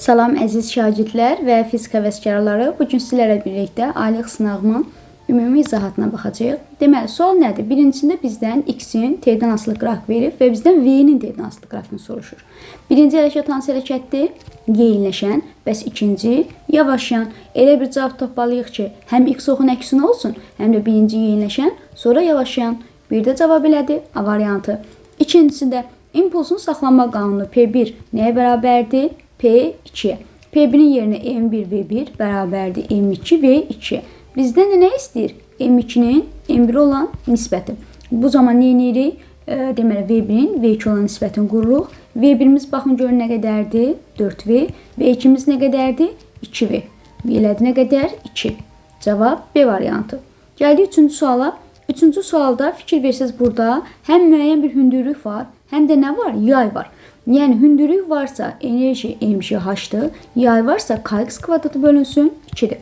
Salam əziz şagirdlər və fizika həvəskarları. Bugün sizlərlə birlikdə aylıq sınavımın ümumi izahatına baxacağıq. Deməli, sual nədir? Birincisində bizdən x-in t-dən asılı qraf verib və bizdən v-nin t-dən asılı qrafını soruşur. Birinci hərəkət hansı hərəkətdir? Yeyinləşən. Bəs ikinci yavaşlayan. Elə bir cavab tapmalıyıq ki, həm x oxun əksinə olsun, həm də birinci yeyinləşən, sonra yavaşlayan. Bir də cavab elədir A variantı. İkincisi də impulsun saxlanma qanunu P1 nəyə bərabərdir? P2'ye. P1'in yerine M1 V1 bərabərdir M2 V2. Bizdən də nə istəyir? M2'nin M1 olan nisbəti. Bu zaman nə edirik? Deməli V1'in V2 olan nisbətini qururuq. V1'imiz baxın görün nə qədərdir? 4V. V2'miz nə qədərdir? 2V. V-lədi nə qədər? 2. Cavab B variantı. Gəldik 3-cü suala. 3-cü sualda fikir versiniz burada həm müəyyən bir hündürlük var, həm də nə var? Yay var. Yəni hündürlük varsa enerji mgh-dır, yay varsa kx kvadratı bölünsün 2'dir.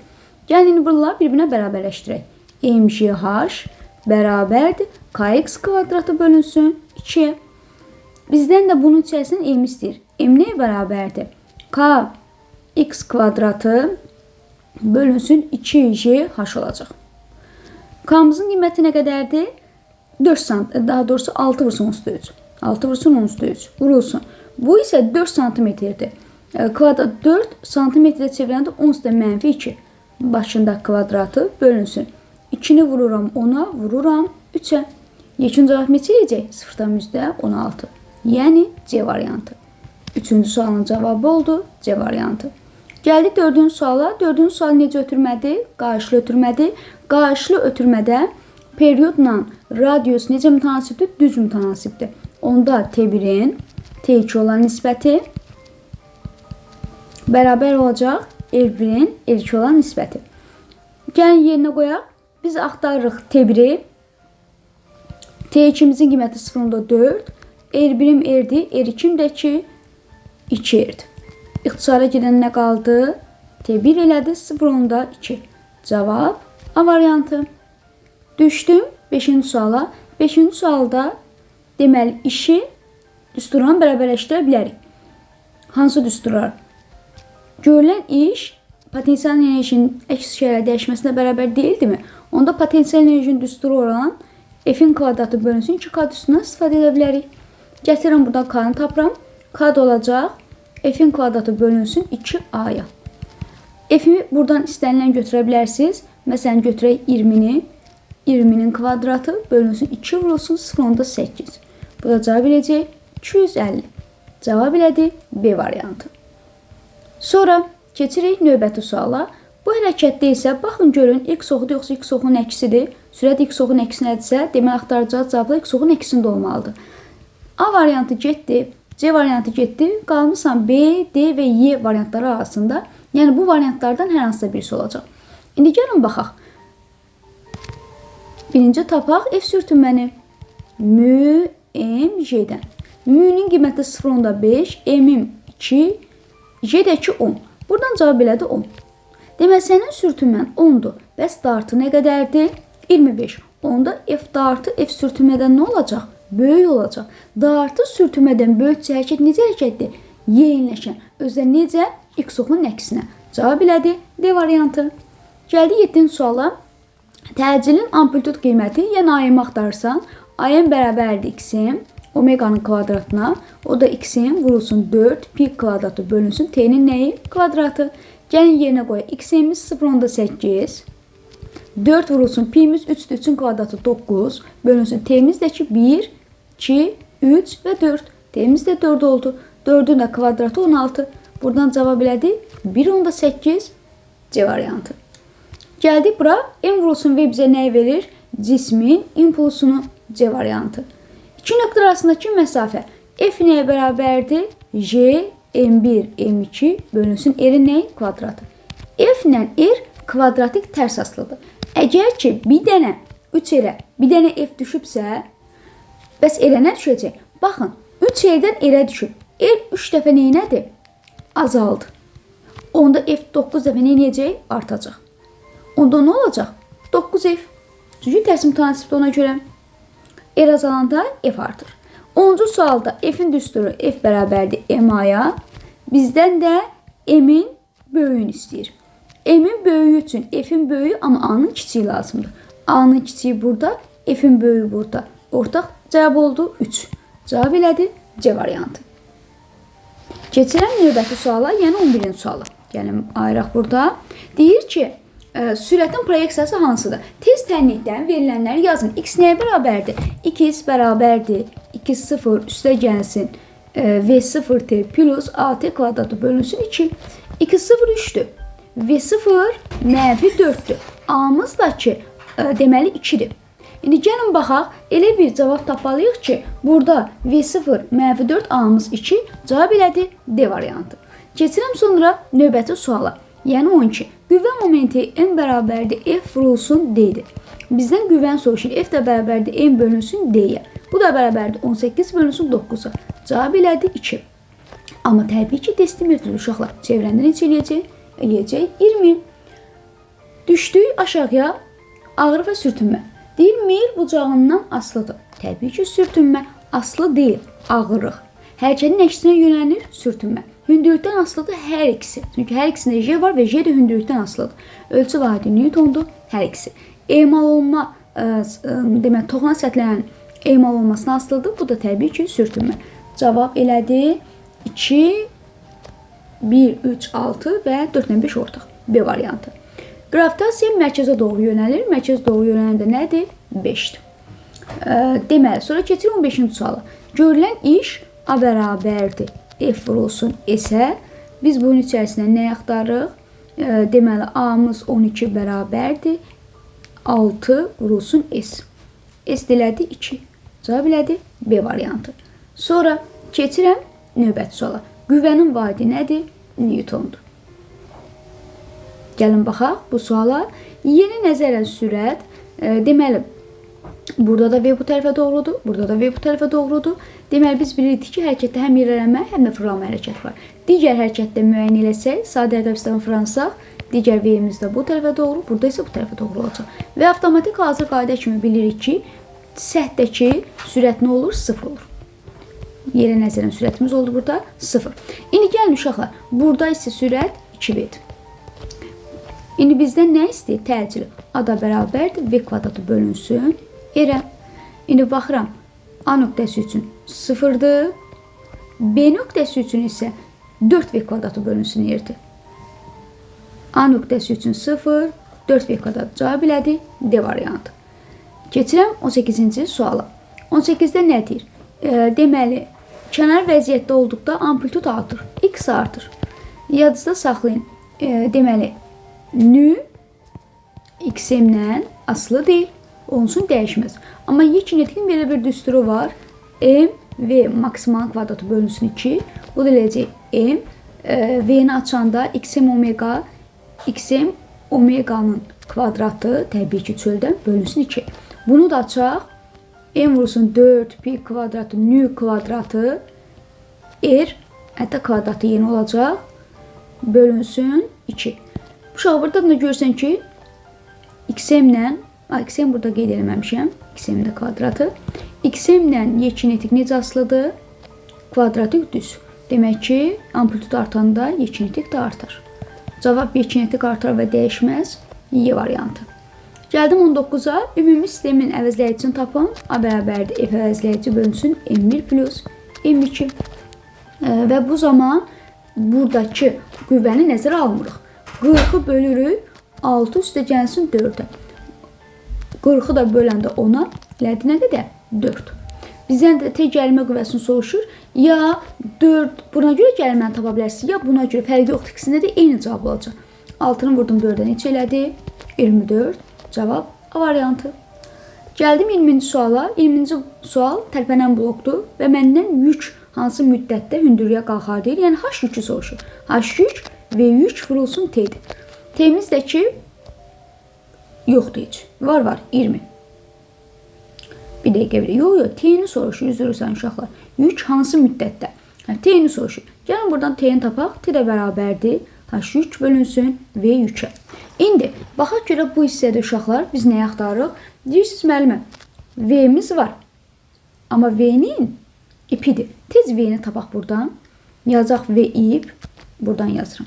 Yəni indi buraları bir-birinə bərabərləşdirək. Mgh bərabərdir kx kvadratı bölünsün 2'ye. Bizdən də bunun içərisində m istəyir. M nəyə bərabərdir? Kx kvadratı bölünsün 2gh olacaq. K'mızın qiyməti nə qədərdir? 4 cm, daha doğrusu 6 vursun üstü 3. 6 vursun 10 üstü 3 vurulsun. Bu isə 4 cm-dir. Kvadrat 4 cm-ə çevirəndə 10 üstə mənfi 2. Başında kvadratı bölünsün. 2'ni vururam 10'a, vururam 3'e. Yekun cavab neçə eləyəcək? 0,16. Yəni C variantı. 3-cü sualın cavabı oldu C variantı. Gəldik 4-cü suala. 4-cü sual necə ötürmədir? Qayışlı ötürmədir. Qayışlı ötürmədə periyodla radius necə mütənasibdir? Düz mütənasibdir. Onda T1'in T2 olan nisbəti bərabər olacaq L1'in L2 olan nisbəti. Gəlin yerinə qoyaq. Biz axtarırıq T1'i. T2'mizin qiyməti 0,4. L1'im R'dir. R2'im də ki 2 R'dir. İxtisara gedən nə qaldı? T1 elədi 0,2. Cavab A variantı. Düşdüm 5-ci suala. 5-ci sualda deməli işi düsturla bərabərləşdirə bilərik. Hansı düsturlar? Görülən iş potensial enerjinin əks şeylə dəyişməsinə bərabər deyildimi? Onda potensial enerjinin düsturu olan F'in kvadratı bölünsün 2K düsturundan istifadə edə bilərik. Gətirirəm buradan K'nı tapıram. K da olacaq F'in kvadratı bölünsün 2A'ya. F'imi buradan istənilən götürə bilərsiniz. Məsələn götürək 20'ni. 20'nin kvadratı bölünsün 2 vurulsun 0,8. Bu da cavab eləyəcək 250. Cavab elədi B variantı. Sonra keçirik növbəti suala. Bu hərəkətdə isə baxın görün x oxudur yoxsa x oxunun əksidir. Sürət x oxunun əksinədirsə, deməli axtaracağı cavabla x oxunun əksində olmalıdır. A variantı getdi, C variantı getdi. Qalmışsan B, D və Y variantları arasında. Yəni bu variantlardan hər hansısa birisi olacaq. İndi gəlin baxaq. Birinci tapaq F sürtünməni. Mü M J'dən. Mü'nün qiyməti 0,5, M'im 2, J də ki 10. Buradan cavab elədi 10. Deməli sənin sürtünmən 10'dur. Bəs dartı nə qədərdir? 25. Onda F dartı F sürtünmədən nə olacaq? Böyük olacaq. Dartı sürtünmədən böyük hərəkət necə hərəkətdir? Yeyinləşən. Özdə necə? X oxunun əksinə. Cavab elədi D variantı. Gəldi 7-ci suala. Təcilin amplitud qiyməti, yəni AM axtarırsan, AM bərabərdir X-in, omeganın kvadratına, o da X-in vurulsun 4, pi kvadratı bölünsün T'nin nəyi? Kvadratı. Gəlin yerinə qoyaq. X-imiz 0,8, 4 vurulsun pi'miz 3'dür, 3'ün kvadratı 9, bölünsün T'miz də ki 1, 2, 3 və 4. T'miz də 4 oldu. 4'ün də kvadratı 16. Buradan cavab elədi 1,8 C variantı. Gəldik bura. M vurulsun V bizə nəyi verir? Cismin impulsunu C variantı. İki nöqtə arasındakı məsafə F nəyə bərabərdir? J, M1, M2 bölünsün R'in nəyi? Kvadratı. F ilə R kvadratik tərs asılıdır. Əgər ki bir dənə 3 R'ə bir dənə F düşübsə, bəs R'ə nə düşəcək? Baxın 3 R'dən R'ə düşüb. R 3 dəfə neynədir? Azaldı. Onda F 9 dəfə neynəyəcək? Artacaq. Onda nə olacaq? 9F. Çünki tərs mütənasibdir ona görə. R azalanda F artır. 10-cu sualda F'in düsturu F bərabərdir MA-ya. Bizdən də M-in böyüyünü istəyir. M-in böyüyü üçün F-in böyüyü, amma A-nın kiçiyi lazımdır. A-nın kiçiyi burada, F-in böyüyü burada. Ortaq cavab oldu 3. Cavab elədi C variantı. Keçirəm növbəti suala, yəni 11-ci suala. Gəlin ayıraq burada. Deyir ki, sürətin proyeksiyası hansıdır? Tez tənlikdən verilənləri yazın. X nəyə bərabərdir? 2x bərabərdir 2-0 üstə gəlsin V0t plus AT kvadratı bölünsün 2. 2-0 3'dür. V0 mənfi 4'dür. A'mız da ki, deməli 2'dir. İndi gəlin baxaq, elə bir cavab tapmalıyıq ki, burada V0 mənfi 4, A'mız 2, cavab elədi D variantı. Keçirəm sonra növbəti suala. Yəni 12. Qüvvə momenti M bərabərdir F vurulsun D-dir. Bizdən qüvvəni soruşur. F də bərabərdir M bölünsün D-yə. Bu da bərabərdir 18 bölünsün 9-a. Cavab elədi 2. Amma təbii ki, destimetrdir uşaqlar. Çevrəndə neçə eləyəcək? Eləyəcək 20. Düşdük aşağıya ağrı və sürtünmə. Deyir, meyil bucağından asılıdır. Təbii ki, sürtünmə aslı deyil, ağırlıq. Hərəkətin əksinə yönəlir sürtünmə. Hündürlükdən asılıdır hər ikisi. Çünki hər ikisində J var və J də hündürlükdən asılıdır. Ölçü vahidi Newtondur hər ikisi. Emal olma, demək, toxuna səthlərin emal olmasına asılıdır. Bu da təbii ki, sürtünmə. Cavab elədi 2, 1, 3, 6 və 4 ilə 5 ortaq. B variantı. Gravitasiya mərkəzə doğru yönəlir. Mərkəzə doğru yönələndə nədir? 5'dir. Deməli, sonra keçir 15-ci suala. Görülən iş A bərabərdir F vurulsun S-ə. Biz bunun içərisində nə axtarırıq? Deməli, A-mız 12 bərabərdir 6 vurulsun S. S elədi 2. Cavab elədi B variantı. Sonra keçirəm növbəti suala. Qüvvənin vahidi nədir? Newtondur. Gəlin baxaq bu suala. Yeni nəzərən sürət, deməli, burada da V bu tərəfə doğrudur, burada da V bu tərəfə doğrudur. Deməli, biz bilirdik ki, hərəkətdə həm irəlilənmə, həm də fırlanma hərəkət var. Digər hərəkətdə müəyyən eləsək, sadə hərəkət sistemi fırlansaq, digər V-miz də bu tərəfə doğru, burada isə bu tərəfə doğru olacaq. Və avtomatik hazır qayda kimi bilirik ki, səhtdəki sürət nə olur? 0 olur. Yerə nəzərən sürətimiz oldu burada 0. İndi gəlin uşaqlar, burada isə sürət 2V-dir. İndi bizdən nə istəyir? Təcili. A da bərabərdir V kvadratı bölünsün R-ə. İndi baxıram, A nöqtəsi üçün 0'dır. B nöqtəsi üçün isə 4V kvadratı bölünsün R-dir. A nöqtəsi üçün 0, 4V kvadratı cavab elədi D variantı. Keçirəm 18-ci suala. 18-də nə deyir? Deməli, kənar vəziyyətdə olduqda amplitud artır, X artır. Yadınızda saxlayın. Deməli, nü XM-dən asılı deyil, onun üçün dəyişməz. Amma Y-kinetikin belə bir düsturu var. M V maksimal kvadratı bölünsün 2. Bu da eləyəcək M. V-ni açanda XM omega, XM omeganın kvadratı təbii ki, çöldən bölünsün 2. Bunu da açaq. M vurulsun 4 pi kvadratı nü kvadratı R, hətta kvadratı yeni olacaq, bölünsün 2. Uşaq, burada da görürsən ki, XM-lə, XM burada qeyd eləməmişəm, XM-də kvadratı. XM-lə Y-kinetik necə asılıdır? Kvadratik düz. Demək ki, amplitud artanda Y-kinetik də artar. Cavab Y-kinetik artar və dəyişməz Y variantı. Gəldim 19-a. Ümumi sistemin əvəzləyicisini tapın. A bərabərdir F əvəzləyici bölünsün M1 plus M2. Və bu zaman buradakı qüvvəni nəzərə almırıq. 40'ı bölürük 6 üstə gəlsin 4'ə. 40'ı da böləndə 10'a elədi nə qədər? 4. Bizdən də tək gəlmə qüvvəsini soruşur. Ya 4 buna görə gəlməni tapa bilərsiniz, ya buna görə fərqi yoxdur. İkisində də eyni cavab olacaq. 6'nı vurdum 4'ə neçə elədi? 24. Cavab A variantı. Gəldim 20-ci suala. 20-ci sual tərpənən blokdur və məndən yük hansı müddətdə hündürlüyə qalxar deyir. Yəni H yükü soruşur. H yük və yük vurulsun T'dir. T'miz də ki yoxdur heç. Var 20. Bir dəqiqə bir. Yox, T'ni soruşur. Üzülürsən uşaqlar. Yük hansı müddətdə? T'ni soruşur. Gəlin buradan T'ni tapaq. T də bərabərdir. H yük bölünsün V yükə. İndi baxaq görə bu hissədə uşaqlar biz nəyə axtarırıq? Deyirsiniz müəllimə, V'miz var. Amma V'nin ipidir. Tez V'ni tapaq buradan. Yazacaq V ip. Buradan yazıram.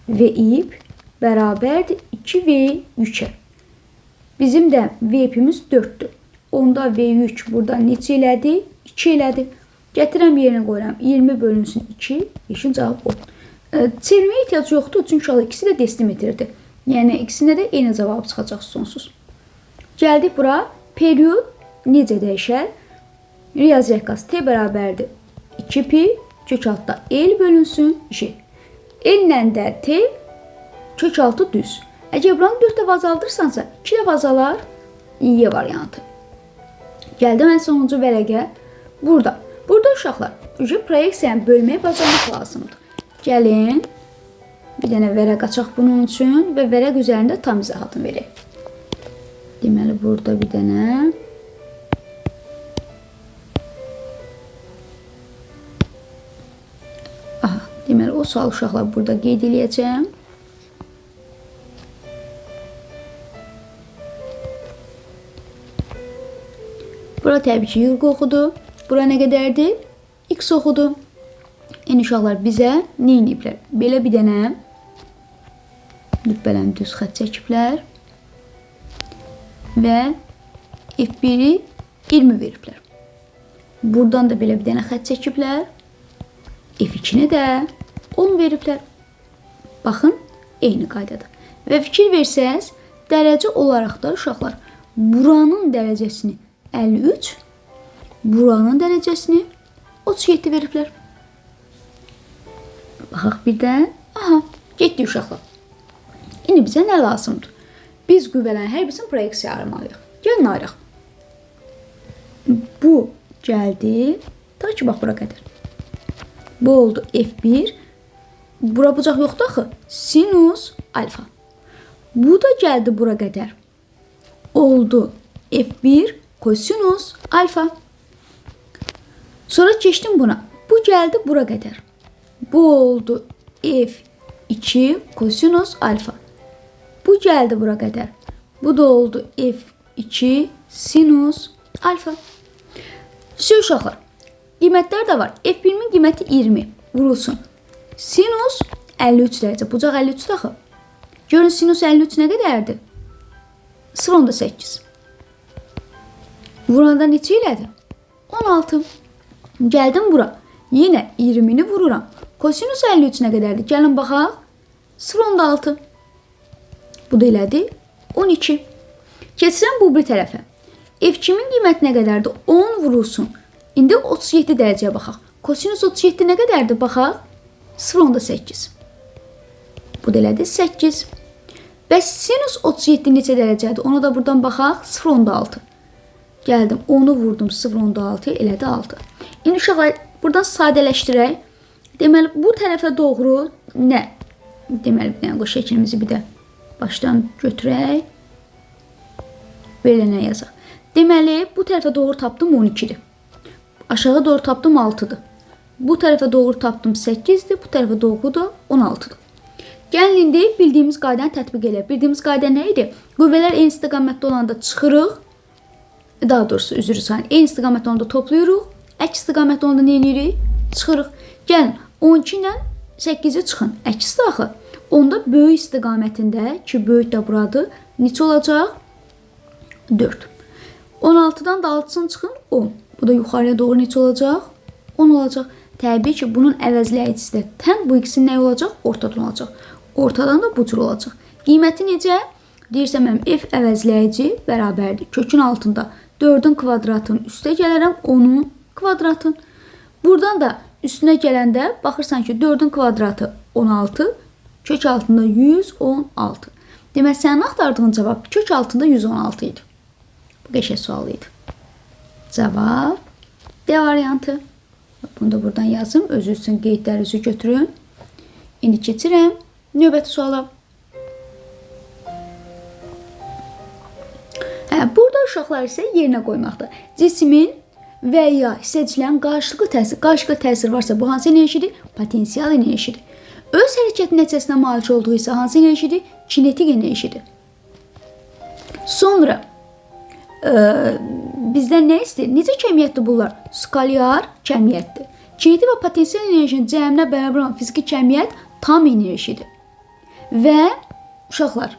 V ip bərabərdir 2V3-ə. Bizim də V ipimiz 4-dür. Onda V3 burada neçə elədi? 2 elədi. Gətirəm yerinə qoyuram. 20 bölünsün 2. 5-in cavabı 10. Çevirməyə ehtiyac yoxdur. Çünki ikisi də desimetrdir. Yəni ikisində də eyni cavab çıxacaq sonsuz. Gəldik bura. Period necə dəyişər? Riyaziyyat qası T bərabərdir 2pi kök altda L bölünsün J. L-lə də T kök altı düz. Əgər buranı 4 dəfə azaldırsansa 2 dəfə azalar Y variantı. Gəldim ən sonuncu vərəqə. Burada uşaqlar proyeksiyanı bölməyi bacarmaq lazımdır. Gəlin bir dənə vərəq açaq bunun üçün və vərəq üzərində tam izahatını verək. Deməli burada bir dənə deməli, o sual uşaqlar burada qeyd edəcəm. Bura təbii ki, Y oxudu. Bura nə qədərdir? X oxudu. Yəni, uşaqlar bizə nə ediblər? Belə bir dənə lübbələn düz xət çəkiblər və F1-i 20 veriblər. Buradan da belə bir dənə xət çəkiblər. F2-ni də 10 veriblər. Baxın, eyni qaydada. Və fikir versəz, dərəcə olaraq da uşaqlar buranın dərəcəsini 53, buranın dərəcəsini 37 veriblər. Baxaq birdən. Aha, getdi uşaqlar. İndi bizə nə lazımdır? Biz qüvvələrin hər birisini proyeksiya ayırmalıyıq. Gəlin ayıraq. Bu gəldi. Ta ki, bax, bura qədər. Bu oldu F1. Bura bucaq yoxdur axı. Sinus alfa. Bu da gəldi bura qədər. Oldu F1 kosinus alfa. Sonra keçdim buna. Bu gəldi bura qədər. Bu oldu F2 kosinus alfa. Bu gəldi bura qədər. Bu da oldu F2 sinus alfa. Siz uşaqlar. Qiymətlər də var. F1-in qiyməti 20 vurulsun. Sinus 53 dərəcə. Bucaq 53 axı. Görün sinus 53 nə qədərdir? 0.8. Vuranda neçə elədi? 16. Gəldim bura. Yenə 20-ni vururam. Kosinus 53 nə qədərdir? Gəlin baxaq. 0.6. Bu da elədi 12. Keçirəm bu bir tərəfə. F2-in qiyməti nə qədərdir? 10 vurulsun. İndi 37 dərəcəyə baxaq. Kosinus 37 nə qədərdir? Baxaq. 0.8. Bu da elədi 8. Bəs sinus 37 neçə dərəcədir? Ona da buradan baxaq. 0.6. Gəldim. 10-u vurdum. 0.6 elədi 6. İndi uşaqlar buradan sadələşdirək. Deməli, bu tərəfə doğru nə? Deməli, qoy şəklimizi bir də başdan götürək. Belə nə yazaq? Deməli, bu tərəfə doğru tapdım 12-dir. Aşağı doğru tapdım 6'dır. Bu tərəfə doğru tapdım 8'dir. Bu tərəfə doğru da 16'dır. Gəlin indi bildiyimiz qaydanı tətbiq edək. Bildiyimiz qayda nə idi? Qüvvələr eyni istiqamətdə olanda çıxırıq. Daha doğrusu üzr istəyirəm. Eyni istiqamətdə olanda toplayırıq. Əks istiqamətdə olanda nə edirik? Çıxırıq. Gəlin 12 ilə 8-i çıxın. Əksdir axı. Onda böyük istiqamətində ki, böyük də buradır. Neçə olacaq? 4. 16-dan da 6'sını çıxın 10. Bu da yuxarıya doğru neçə olacaq? 10 olacaq. Təbii ki, bunun əvəzləyicisi də tən bu ikisi nə olacaq? Ortadan olacaq. Ortadan da bu cür olacaq. Qiyməti necə? Deyirsəm mənim F əvəzləyici bərabərdir. Kökün altında 4'ün kvadratının üstə gələrəm 10'un kvadratın. Buradan da üstünə gələndə baxırsan ki 4'ün kvadratı 16, kök altında 116. Demək sənin axtardığın cavab kök altında 116 idi. Bu qəşəng sual idi. Cavab D variantı. Bunu da buradan yazım. Özü üçün qeydlərinizi götürün. İndi keçirəm növbəti suala. Burada uşaqlar isə yerinə qoymaqdır. Cismin və ya hissəciklərin qarşılıqlı təsir varsa bu hansı enerjidir? Potensial enerjidir. Öz hərəkəti nəticəsinə malik olduğu isə hansı enerjidir? Kinetik enerjidir. Sonra bizdən nə istəyir? Necə kəmiyyətdir bunlar? Skalyar kəmiyyətdir. Kinetik və potensial enerjinin cəminə bərabər olan fiziki kəmiyyət tam enerjidir. Və uşaqlar,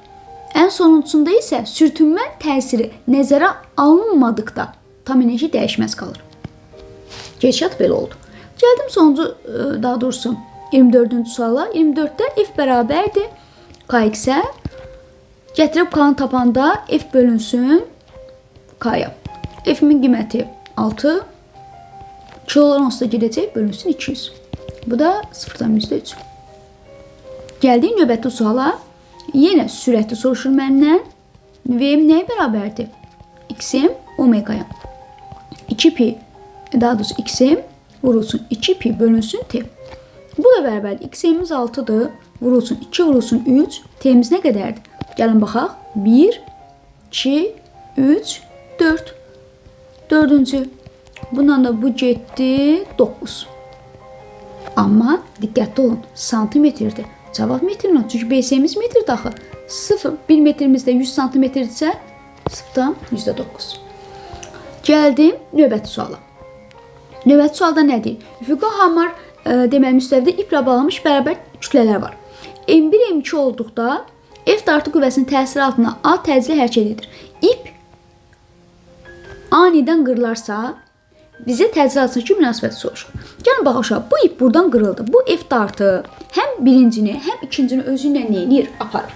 ən sonuncunda isə sürtünmə təsiri nəzərə alınmadıqda tam enerji dəyişməz qalır. Keçət belə oldu. Gəldim sonuncu, daha doğrusu 24-cü suala. 24-də F bərabərdir Kx-ə. Gətirib K-nı tapanda F bölünsün K-ya. F-min qiyməti 6. Kiloların onsuz da gedəcək, bölünsün 200. Bu da 0,3. Gəldik növbəti suala. Yenə sürəti soruşur məndən. V-im nəyə bərabərdir? X-im omegaya. 2pi, daha doğrusu X-im vurulsun 2pi bölünsün T. Bu da bərabərdir. X-imiz 6-dır. Vurulsun 2 vurulsun 3. T-miz nə qədərdir? Gəlin baxaq. 1, 2, 3, 4. Dördüncü. Bundan da bu getdi 9. Amma diqqətli olun. Santimetrdir. Cavab metrinə. Çünki BS-miz metrdir axı. 0, 1 metrimizdə 100 santimetrdirsə 0-dan %9. Gəldim növbəti suala. Növbəti sualda nə deyir? Üfüqi hamar deməli müstəvidə iplə bağlanmış bərabər kütlələr var. M1, M2 olduqda F dartı qüvvəsinin təsiri altında A təcili hərəkət edir. İp anidən qırılarsa bizə təcili arasındakı münasibəti soruşur. Gəlin baxaq uşaq, bu ip buradan qırıldı. Bu F dartı həm birincini, həm ikincini özü ilə nə edir? Aparır.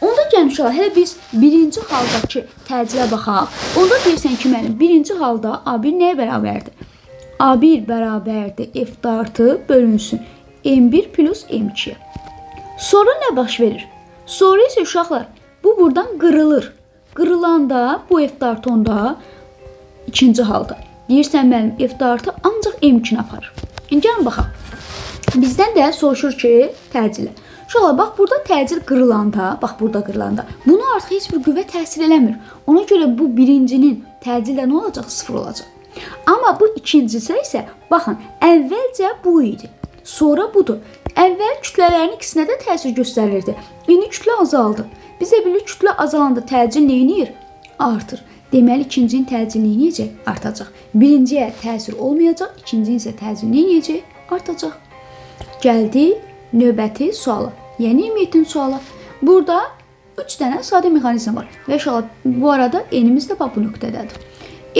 Onda gəlin uşaq, hələ biz birinci haldakı təciliyə baxaq. Onda deyirsən ki, mənim birinci halda A1 nəyə bərabərdir? A1 bərabərdir F dartı bölünsün M1 plus M2'ye. Sonra nə baş verir? Sonra isə uşaqlar, bu buradan qırılır. Qırılanda bu F dartı onda ikinci halda. Deyirsən mənim F dartı ancaq M2-ni aparır. İndi gəlin baxaq. Bizdən də soruşur ki, təcili. Uşaqlar, bax burada təcil qırılanda, bax burada qırılanda, bunu artıq heç bir qüvvə təsir eləmir. Ona görə bu birincinin təcillə nə olacaq? 0 olacaq. Amma bu ikincisi isə, baxın, əvvəlcə bu idi. Sonra budur. Əvvəl kütlələrin ikisinə də təsir göstərirdi. İndi kütlə azaldı. Bizə bilir, kütlə azalanda təcil neyinir? Artır. Deməli, ikincinin təcili neyinəcək? Artacaq. Birinciyə təsir olmayacaq, ikincinin isə təcili neyinəcək? Artacaq. Gəldi növbəti suala. Yəni 27-ci suala. Burada 3 dənə sadə mexanizm var. Və inşallah bu arada enimiz də bax bu nöqtədədir.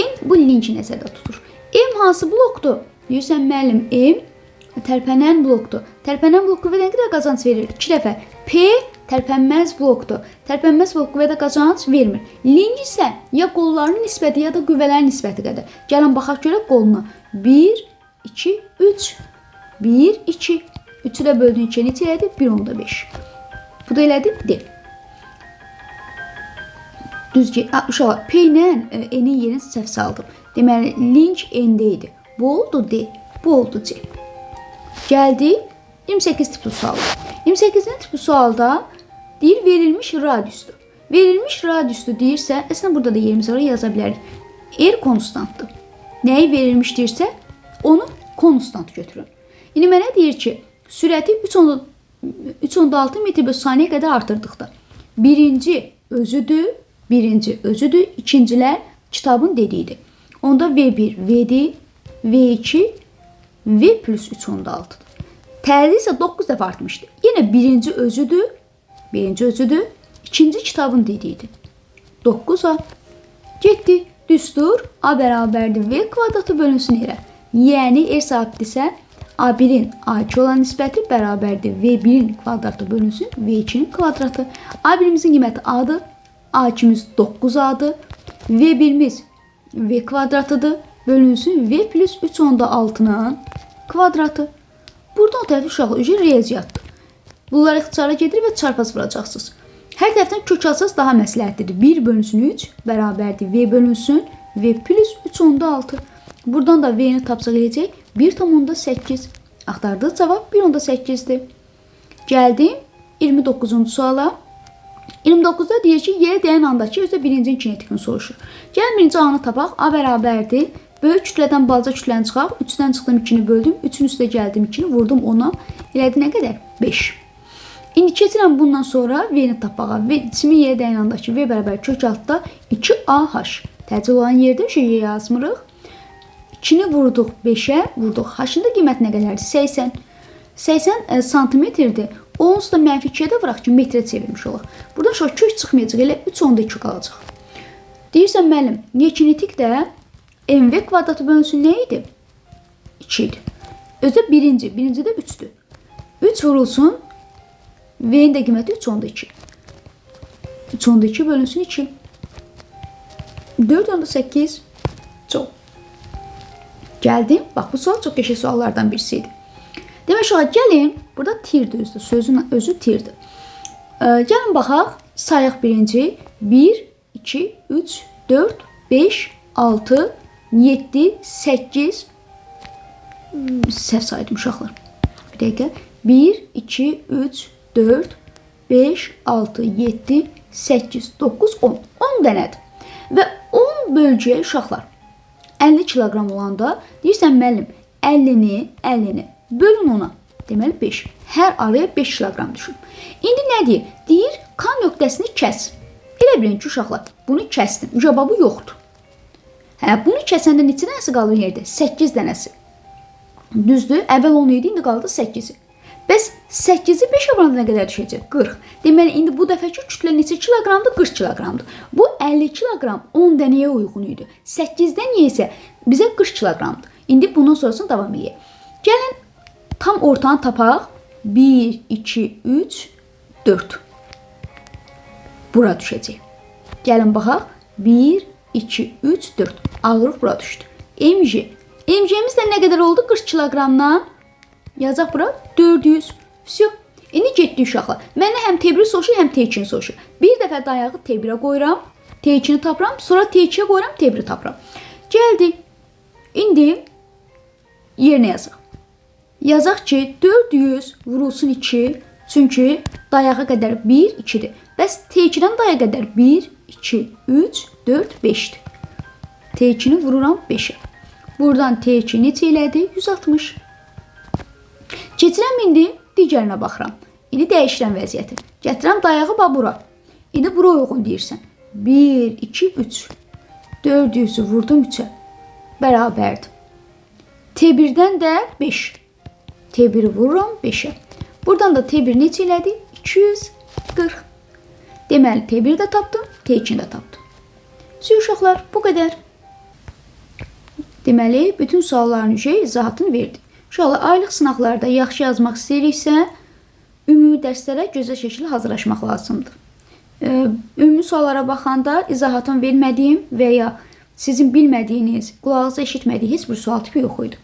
En bu linki nəzərdə tutur. M hansı blokdur? Deyirsən, müəllim, M tərpənən blokdur. Tərpənən blok qüvvədə nə qədər qazanc verir? 2 dəfə. P tərpənməz blokdur. Tərpənməz blok qüvvədə qazanc vermir. Link isə ya qolların nisbəti, ya da qüvvələrin nisbəti qədər. Gəlin baxaq görək qoluna. 1, 2, 3. 1, 2. 3-ü də böldüyün 2 neçə elədi? 1/5. Bu da elədi D. Düzgün. Uşaqlar, P ilə N-in yerini səhv saldım. Deməli, link N-də idi. Bu oldu D. Bu oldu C. Gəldi 28 tipli sual. 28 tipli sualda deyir verilmiş radiusdur. Verilmiş radiusdur deyirsə, əslində burada da yerimiz var, yaza bilərik. R konstantdır. Nəyi verilmiş deyirsə, onu konstant götürün. İndi mənə deyir ki, sürəti 3.6 metr/saniyə qədər artırdıqda birinci özüdür, ikincilər kitabın dediyidir. Onda V1, V1, V2, V plus 3.6'dır. Təcili isə 9 dəfə artmışdı. Yenə birinci özüdür, ikinci kitabın dediyidir. 9A. Getdi, düstur, A bərabərdir V kvadratı bölünsün R. Yəni, R sabitdirsə, A1-in A2 olan nisbəti bərabərdir V1-in kvadratı bölünsün V2-nin kvadratı. A1-imizin qiyməti A-dır, A2-miz 9A-dır, V1-miz V kvadratıdır, bölünsün V plus 3.6'nın kvadratı. Burada o tərəfi uşaqlar ücret riyaziyyatdır. Bunlar ixtisara gedir və çarpaz vuracaqsınız. Hər tərəfdən kök alsanız daha məsləhətlidir. 1 bölünsün 3 bərabərdir V bölünsün V plus 3.6. Buradan da V-ni tapsaq edəcək 1,8. Axtardığı cavab 1,8'dir. Gəldim 29-cu suala. 29'da deyir ki, yerə dəyən andakı özü birincinin kinetikini soruşur. Gəlin birinci anı tapaq. A bərabərdir. Böyük kütlədən balaca kütləni çıxaq. 3-dən çıxdım 2-ni böldüm. 3-ün üstə gəldim 2-ni vurdum 10'a. Elədi nə qədər? 5. İndi keçirəm bundan sonra V-ni tapağa. Cimin yerə dəyən andakı V bərabər kök altda 2AH. Təcil olan yerdə şeyi yazmırıq. 2-ni vurduq 5'ə, vurduq. H-ın da qiyməti nə qədərdir? 80. 80 santimetrdir. Onsuz da -2-yə də vuraq ki, metrə çevirmiş olaq. Buradan uşaq kök çıxmayacaq, elə 3/2 qalacaq. Deyirsən müəllim, neçinitikdə mv kvadratı bölünsün nə idi? 2 idi. Özü birinci də 3'dür. 3 vurulsun, v'nin də qiyməti 3/2. 3/2 bölünsün 2. 4/8. Çox. Gəldim. Bax, bu sual çox qəşəng suallardan birisi idi. Demək uşaq, gəlin, burada tirdir özü, sözün özü tirdir. Gəlin baxaq, sayaq birinci. 1, 2, 3, 4, 5, 6, 7, 8. Səhv saydım uşaqlar. Bir dəqiqə. 1, 2, 3, 4, 5, 6, 7, 8, 9, 10. 10 dənədir. Və 10 bölgəyə uşaqlar 50 kiloqram olanda deyirsən müəllim 50-ni bölün ona. Deməli 5. Hər araya 5 kiloqram düşür. İndi nə deyir? Deyir K nöqtəsini kəs. Elə bilin ki uşaqlar bunu kəsdim. Cavabı yoxdur. Bunu kəsəndə neçə dənəsi qalır yerdə? 8 dənəsi. Düzdür? Əvvəl 10 idi, indi qaldı 8-i. Bəs 8-i 5-ə vuranda nə qədər düşəcək? 40. Deməli, indi bu dəfəki kütlə neçə kiloqramdır? 40 kiloqramdır. Bu 50 kiloqram 10 dənəyə uyğun idi. 8-dən isə bizə 40 kiloqramdır. İndi bundan sonrasını davam edək. Gəlin, tam ortanı tapaq. 1, 2, 3, 4. Bura düşəcək. Gəlin, baxaq. 1, 2, 3, 4. Ağırlıq bura düşdü. MJ. MJ'miz də nə qədər oldu? 40 kiloqramdan. Yazaq bura 400. Всё. İndi getdik uşaqlar. Məndən həm T1 soruşur, həm T2 soruşur. Bir dəfə dayağı T1-ə qoyuram, T2-ni tapıram, sonra T2-yə qoyuram, T1-i tapıram. Gəldik. İndi yerinə yazaq. Yazaq ki, 400 vurulsun 2, çünki dayağa qədər 1, 2-dir. Bəs T2-dən dayağa qədər 1, 2, 3, 4, 5-dir. T2-ni vururam 5-ə. Buradan T2 neçə elədi? 160. Keçirəm indi digərinə baxıram. İndi dəyişirəm vəziyyəti. Gətirəm dayağı bura. İndi bura uyğun deyirsən. 1, 2, 3. 400'ü vurdum 3'ə. Bərabərdir. T1'dən də 5. T1'i vururam 5'ə. Buradan da T1 neçə elədi? 240. Deməli T1'i də tapdım, T2'ni də tapdım. Uşaqlar, bu qədər. Deməli, bütün sualların izahatını verdik. Uşaqlar, aylıq sınaqlarda yaxşı yazmaq istəyiriksə, ümumi dərslərə gözəl şəkildə hazırlaşmaq lazımdır. Ümumi suallara baxanda izahatını vermədiyim və ya sizin bilmədiyiniz, qulağınızda eşitmədiyiniz heç bir sual tipi yox idi.